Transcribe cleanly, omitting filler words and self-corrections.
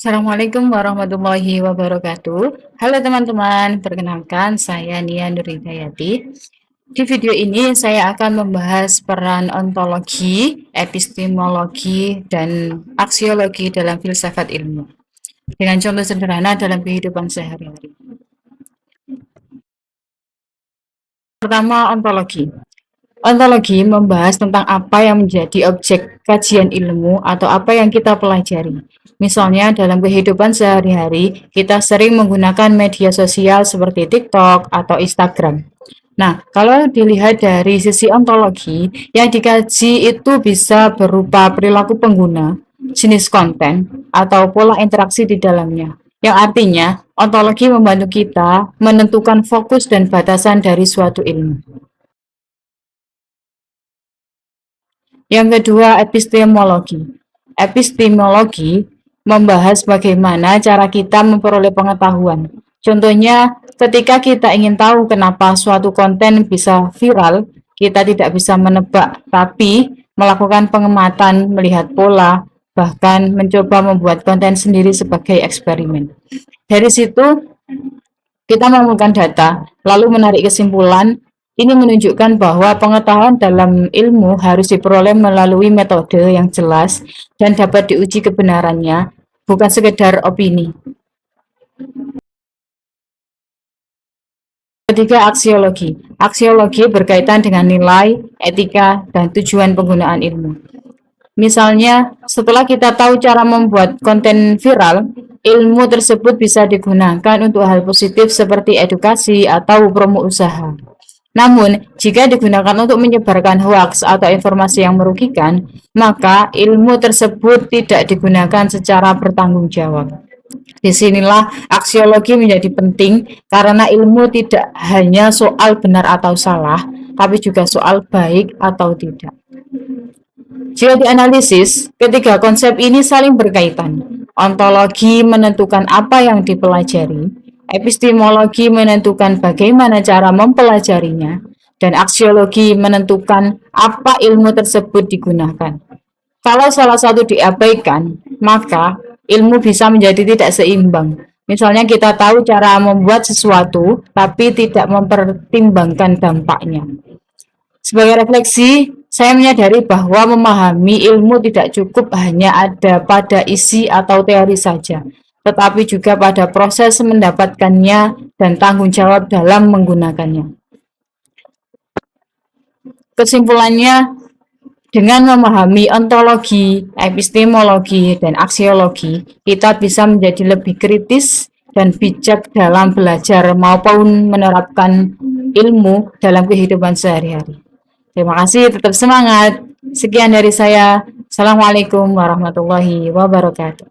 Assalamualaikum warahmatullahi wabarakatuh. Halo teman-teman, perkenalkan saya Nia Nurhidayati. Di video ini saya akan membahas peran ontologi, epistemologi, dan aksiologi dalam filsafat ilmu. Dengan contoh sederhana dalam kehidupan sehari-hari. Pertama, ontologi. Ontologi membahas tentang apa yang menjadi objek kajian ilmu atau apa yang kita pelajari. Misalnya dalam kehidupan sehari-hari, kita sering menggunakan media sosial seperti TikTok atau Instagram. Nah, kalau dilihat dari sisi ontologi, yang dikaji itu bisa berupa perilaku pengguna, jenis konten, atau pola interaksi di dalamnya. Yang artinya, ontologi membantu kita menentukan fokus dan batasan dari suatu ilmu. Yang kedua, epistemologi. Epistemologi membahas bagaimana cara kita memperoleh pengetahuan. Contohnya, ketika kita ingin tahu kenapa suatu konten bisa viral, kita tidak bisa menebak, tapi melakukan pengamatan, melihat pola, bahkan mencoba membuat konten sendiri sebagai eksperimen. Dari situ, kita mengumpulkan data, lalu menarik kesimpulan. Ini menunjukkan bahwa pengetahuan dalam ilmu harus diperoleh melalui metode yang jelas dan dapat diuji kebenarannya, bukan sekedar opini. Ketiga, aksiologi. Aksiologi berkaitan dengan nilai, etika, dan tujuan penggunaan ilmu. Misalnya, setelah kita tahu cara membuat konten viral, ilmu tersebut bisa digunakan untuk hal positif seperti edukasi atau promo usaha. Namun, jika digunakan untuk menyebarkan hoaks atau informasi yang merugikan, maka ilmu tersebut tidak digunakan secara bertanggung jawab. Disinilah aksiologi menjadi penting karena ilmu tidak hanya soal benar atau salah, tapi juga soal baik atau tidak. Jika dianalisis, ketiga konsep ini saling berkaitan. Ontologi menentukan apa yang dipelajari, epistemologi menentukan bagaimana cara mempelajarinya, dan aksiologi menentukan apa ilmu tersebut digunakan. Kalau salah satu diabaikan, maka ilmu bisa menjadi tidak seimbang. Misalnya kita tahu cara membuat sesuatu, tapi tidak mempertimbangkan dampaknya. Sebagai refleksi, saya menyadari bahwa memahami ilmu tidak cukup hanya ada pada isi atau teori saja, tetapi juga pada proses mendapatkannya dan tanggung jawab dalam menggunakannya. Kesimpulannya, dengan memahami ontologi, epistemologi, dan aksiologi, kita bisa menjadi lebih kritis dan bijak dalam belajar maupun menerapkan ilmu dalam kehidupan sehari-hari. Terima kasih, tetap semangat. Sekian dari saya. Assalamualaikum warahmatullahi wabarakatuh.